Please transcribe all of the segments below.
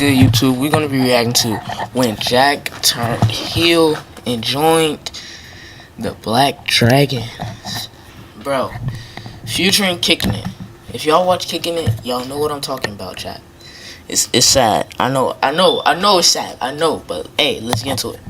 good, YouTube? We're gonna be reacting to when Jack turned heel and joined the Black Dragons. Bro, featuring Kicking It. If y'all watch Kicking It, y'all know what I'm talking about, chat. It's sad. I know it's sad. I know, but hey, let's get into it.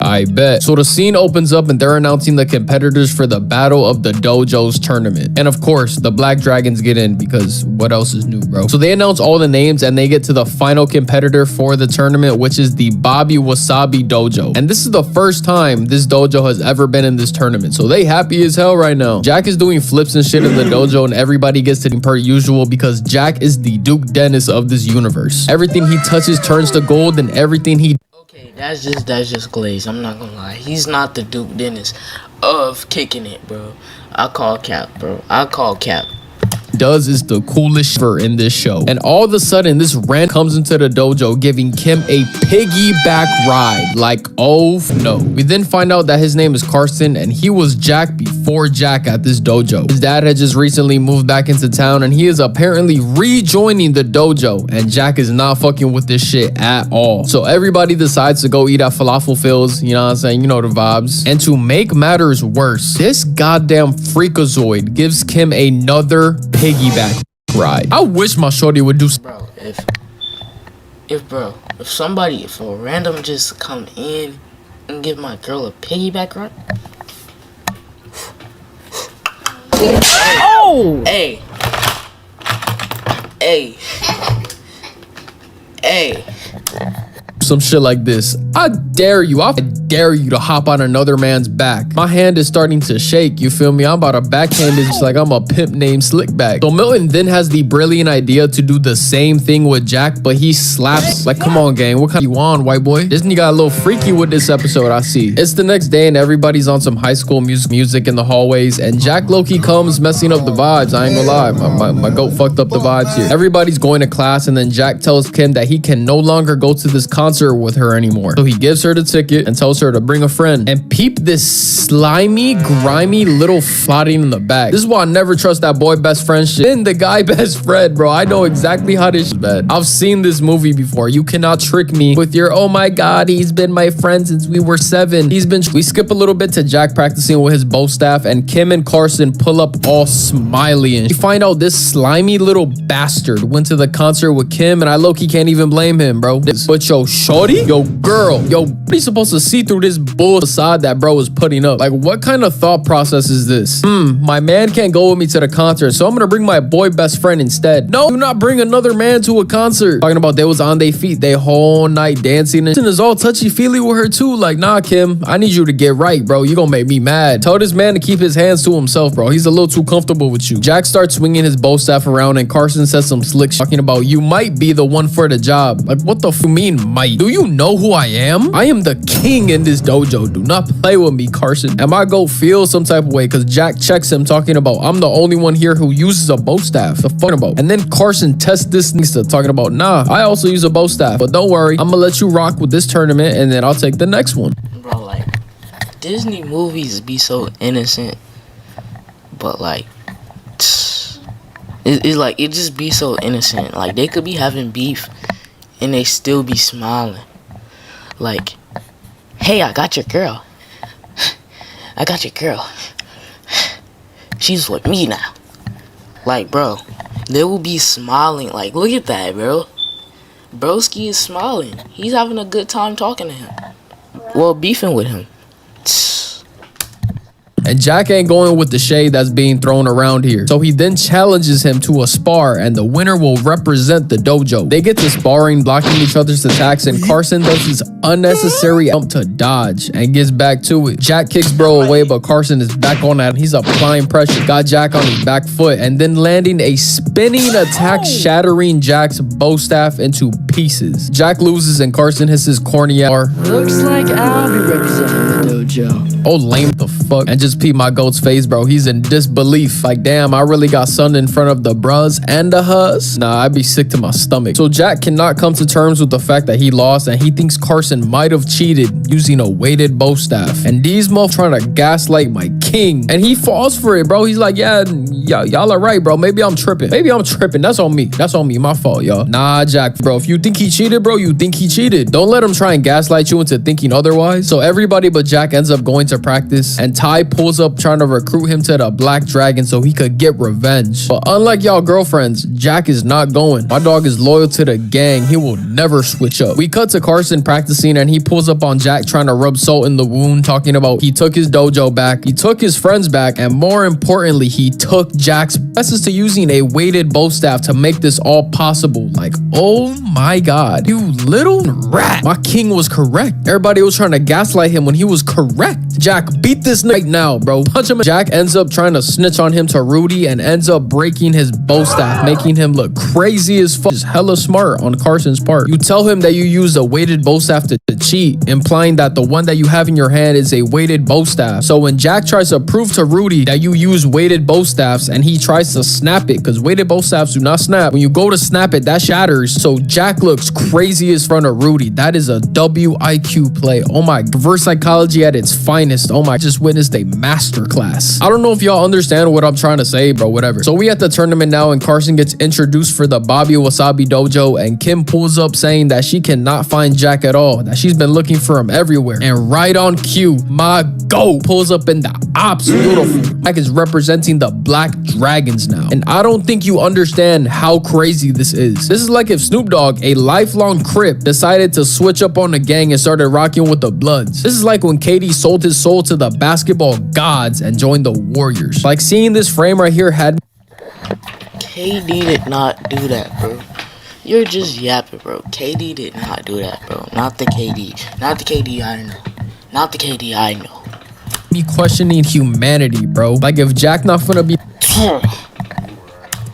I bet. So the scene opens up and they're announcing the competitors for the Battle of the Dojos tournament. And of course, the Black Dragons get in because what else is new, bro? So they announce all the names and they get to the final competitor for the tournament, which is the Bobby Wasabi Dojo. And this is the first time this dojo has ever been in this tournament. So they happy as hell right now. Jack is doing flips and shit in the dojo and everybody gets to per usual because Jack is the Duke Dennis of this universe. Everything he touches turns to gold and everything he... Okay, that's just glaze. I'm not gonna lie. He's not the Duke Dennis of Kicking It, bro. I call cap, bro. I call cap. Does is the coolest shit in this show. And all of a sudden, this rant comes into the dojo, giving Kim a piggyback ride. Like, oh no. We then find out that his name is Carson, and he was Jack before Jack at this dojo. His dad had just recently moved back into town, and he is apparently rejoining the dojo, and Jack is not fucking with this shit at all. So everybody decides to go eat at Falafel Phil's, you know what I'm saying? You know the vibes. And to make matters worse, this goddamn freakazoid gives Kim another piggyback ride. I wish my shorty would do. Bro, if a random just come in and give my girl a piggyback ride. Oh! Hey. Some shit like this. I dare you to hop on another man's back. My hand is starting to shake, you feel me? I'm about to backhand it just like I'm a pimp named Slickback. So Milton then has the brilliant idea to do the same thing with Jack, but he slaps. Like, come on, gang, what kind of you on, white boy? Disney got a little freaky with this episode, I see. It's the next day and everybody's on some high school music in the hallways, and Jack low-key comes messing up the vibes. I ain't gonna lie, my goat fucked up the vibes here. Everybody's going to class, and then Jack tells Kim that he can no longer go to this concert with her anymore. So he gives her the ticket and tells her to bring a friend. And peep this slimy, grimy little floating in the back. This is why I never trust that boy best friend shit. And the guy best friend, bro. I know exactly how this is bad. I've seen this movie before. You cannot trick me with your, oh my god, he's been my friend since we were 7. We skip a little bit to Jack practicing with his bow staff, and Kim and Carson pull up all smiley, and you find out this slimy little bastard went to the concert with Kim, and I low-key can't even blame him, bro. But yo, shorty, yo girl, yo, what are you supposed to see through this bull facade that bro is putting up? Like, what kind of thought process is this? My man can't go with me to the concert, so I'm gonna bring my boy best friend instead. No, do not bring another man to a concert. Talking about they was on their feet they whole night dancing, and is all touchy-feely with her too. Like, nah, Kim, I need you to get right, bro. You gonna make me mad. Tell this man to keep his hands to himself, bro. He's a little too comfortable with you. Jack starts swinging his bow staff around, and Carson says some slick shit talking about you might be the one for the job. Like, what the f you mean might? Do you know who I am? I am the king in this dojo. Do not play with me, Carson. And my goat feels some type of way because Jack checks him talking about I'm the only one here who uses a bow staff. The fuck about. And then Carson tests this nigga talking about nah, I also use a bow staff, but don't worry, I'm gonna let you rock with this tournament and then I'll take the next one. Bro, like, Disney movies be so innocent, but like it's like it just be so innocent. Like, they could be having beef and they still be smiling. Like, hey, I got your girl. I got your girl. She's with me now. Like, bro, they will be smiling. Like, look at that, bro. Broski is smiling. He's having a good time talking to him. Well, beefing with him. And Jack ain't going with the shade that's being thrown around here. So he then challenges him to a spar, and the winner will represent the dojo. They get to sparring, blocking each other's attacks, and Carson does his unnecessary jump to dodge and gets back to it. Jack kicks bro away, but Carson is back on that. He's applying pressure. Got Jack on his back foot, and then landing a spinning attack, shattering Jack's bow staff into pieces. Jack loses, and Carson hits his corny R. Looks like I'll be representing the dojo. Oh, lame the fuck. And just peep my goat's face, bro. He's in disbelief. Like, damn, I really got sunned in front of the bruz and the hus? Nah, I'd be sick to my stomach. So Jack cannot come to terms with the fact that he lost, and he thinks Carson might have cheated using a weighted bow staff. And these motherfuckers trying to gaslight my king. And he falls for it, bro. He's like, yeah, y'all are right, bro. Maybe I'm tripping. That's on me. That's on me. My fault, y'all. Nah, Jack, bro. If you think he cheated, bro, you think he cheated. Don't let him try and gaslight you into thinking otherwise. So everybody but Jack ends up going to practice, and Ty pulls up trying to recruit him to the Black Dragon so he could get revenge. But unlike y'all girlfriends, Jack is not going. My dog is loyal to the gang. He will never switch up. We cut to Carson practicing, and he pulls up on Jack trying to rub salt in the wound, talking about he took his dojo back, he took his friends back, and more importantly, he took Jack's process to using a weighted bow staff to make this all possible. Like, oh my god, you little rat. My king was correct. Everybody was trying to gaslight him when he was correct. Jack, beat this right now, bro. Punch him. Jack ends up trying to snitch on him to Rudy and ends up breaking his bow staff, making him look crazy as fuck. Just hella smart on Carson's part. You tell him that you used a weighted bow staff to cheat, implying that the one that you have in your hand is a weighted bow staff. So when Jack tries to prove to Rudy that you use weighted bow staffs and he tries to snap it, because weighted bow staffs do not snap. When you go to snap it, that shatters. So Jack looks crazy in front of Rudy. That is a WIQ play. Oh my, reverse psychology at its finest. Oh my, just witnessed a masterclass. I don't know if y'all understand what I'm trying to say, bro, whatever. So we at the tournament now, and Carson gets introduced for the Bobby Wasabi dojo, and Kim pulls up saying that she cannot find Jack at all, that she's been looking for him everywhere. And right on cue, my goat pulls up in the ops. Beautiful. Jack is representing the Black Dragons now, and I don't think you understand how crazy this is. This is like if Snoop Dogg, a lifelong Crip, decided to switch up on the gang and started rocking with the Bloods. This is like when KD sold his soul to the basketball gods and joined the Warriors. Like, seeing this frame right here had KD did not do that, bro. You're just yapping, bro. KD did not do that, bro. Not the KD. Not the KD I know. Not the KD I know. me questioning humanity, bro. Like, if Jack not finna be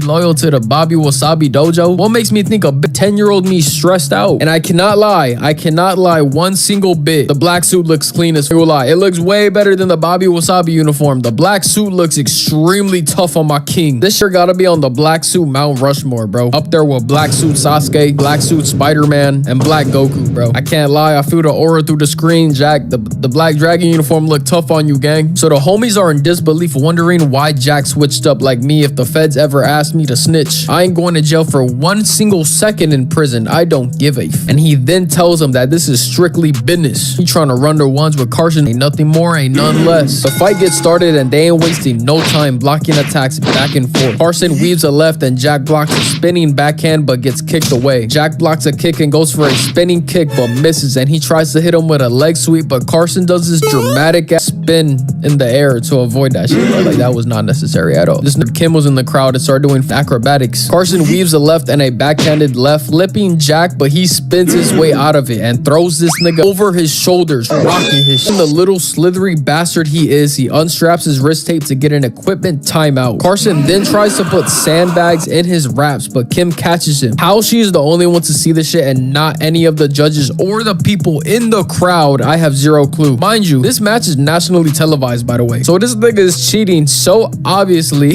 loyal to the Bobby Wasabi dojo, what makes me think a 10-year-old me stressed out? And I cannot lie one single bit. The black suit looks clean as full. It looks way better than the Bobby Wasabi uniform. The black suit looks extremely tough on my king. This sure gotta be on the black suit Mount Rushmore, bro. Up there with black suit Sasuke, black suit Spider-Man, and black Goku, bro. I can't lie, I feel the aura through the screen. Jack, the black dragon uniform look tough on you, gang. So the homies are in disbelief, wondering why Jack switched up like me. If the feds ever asked me to snitch, I ain't going to jail for 1 single second in prison. I don't give a f. And he then tells them that this is strictly business. He trying to run their ones with Carson. Ain't nothing more, ain't none less. The fight gets started and they ain't wasting no time blocking attacks back and forth. Carson weaves a left and Jack blocks a spinning backhand but gets kicked away. Jack blocks a kick and goes for a spinning kick but misses, and he tries to hit him with a leg sweep, but Carson does this dramatic ass spin in the air to avoid that shit, bro. Like, that was not necessary at all. This Kim was in the crowd and started doing acrobatics. Carson weaves a left and a backhanded left, flipping Jack, but he spins his way out of it and throws this nigga over his shoulders, rocking his shit. The little slithery bastard he is, he unstraps his wrist tape to get an equipment timeout. Carson then tries to put sandbags in his wraps, but Kim catches him. How she is the only one to see the shit and not any of the judges or the people in the crowd, I have zero clue. Mind you, this match is nationally televised, by the way. So this nigga is cheating so obviously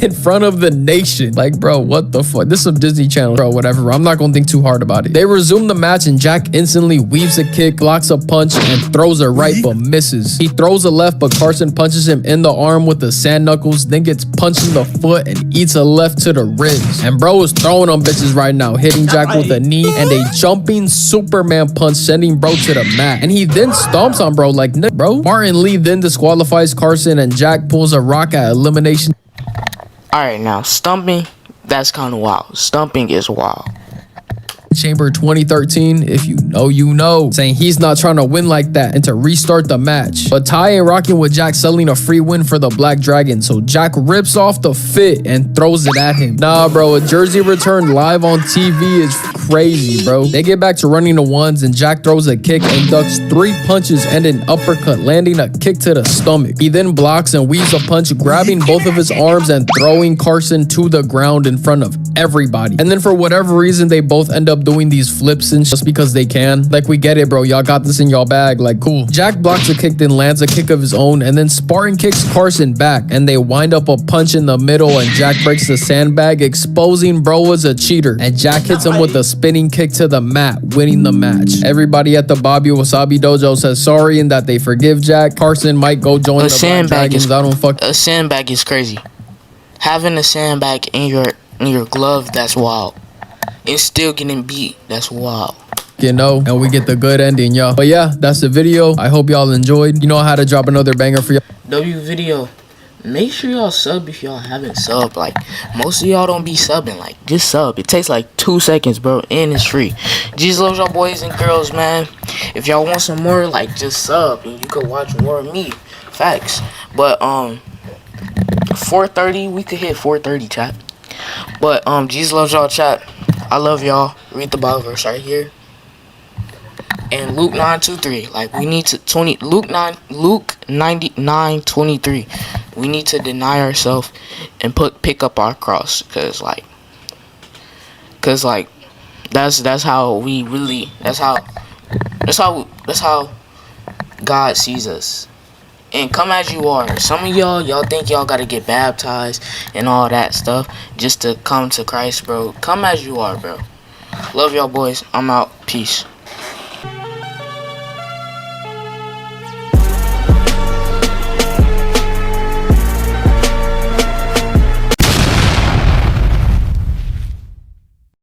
in front of the nation. Like, bro, what the fuck? This is some Disney Channel, bro, whatever. I'm not gonna think too hard about it. They resume the match and Jack instantly weaves a kick, blocks a punch, and throws a right but misses. He throws a left, but Carson punches him in the arm with the sand knuckles, then gets punched in the foot and eats a left to the ribs. And bro is throwing on bitches right now, hitting Jack with a knee and a jumping Superman punch, sending bro to the mat. And he then stomps on bro like, bro. Martin Lee then disqualifies Carson and Jack pulls a rock at elimination. Alright, now, stumping, that's kind of wild. Stumping is wild. Chamber 2013, if you know, you know, saying he's not trying to win like that and to restart the match. But Ty ain't rocking with Jack selling a free win for the Black Dragon, so Jack rips off the fit and throws it at him. Nah, bro, a jersey return live on TV is crazy, bro. They get back to running the ones and Jack throws a kick and ducks 3 punches and an uppercut, landing a kick to the stomach. He then blocks and weaves a punch, grabbing both of his arms and throwing Carson to the ground in front of everybody. And then for whatever reason, they both end up doing these flips and just because they can. Like, we get it, bro. Y'all got this in y'all bag. Like, cool. Jack blocks a kick, then lands a kick of his own, and then sparring kicks Carson back, and they wind up a punch in the middle, and Jack breaks the sandbag, exposing bro was a cheater. And Jack hits him with a spinning kick to the mat, winning the match. Everybody at the Bobby Wasabi Dojo says sorry and that they forgive Jack. Carson might go join the Black Dragons. A sandbag is crazy. Having a sandbag in your glove, that's wild. And still getting beat, that's wild. You know, and we get the good ending, y'all. But yeah, that's the video. I hope y'all enjoyed. You know how to drop another banger for y'all. W video. Make sure y'all sub if y'all haven't subbed. Like, most of y'all don't be subbing. Like, just sub. It takes like 2 seconds, bro, and it's free. Jesus loves y'all boys and girls, man. If y'all want some more, like, just sub and you could watch more of me. Facts. But 4:30, we could hit 4:30, chat. But Jesus loves y'all, chat. I love y'all. Read the Bible verse right here. And Luke 9:23, like, we need to Luke 99:23. We need to deny ourselves and pick up our cross, cause that's how we really, that's how God sees us. And come as you are. Some of y'all think y'all gotta get baptized and all that stuff just to come to Christ, bro. Come as you are, bro. Love y'all boys. I'm out. Peace.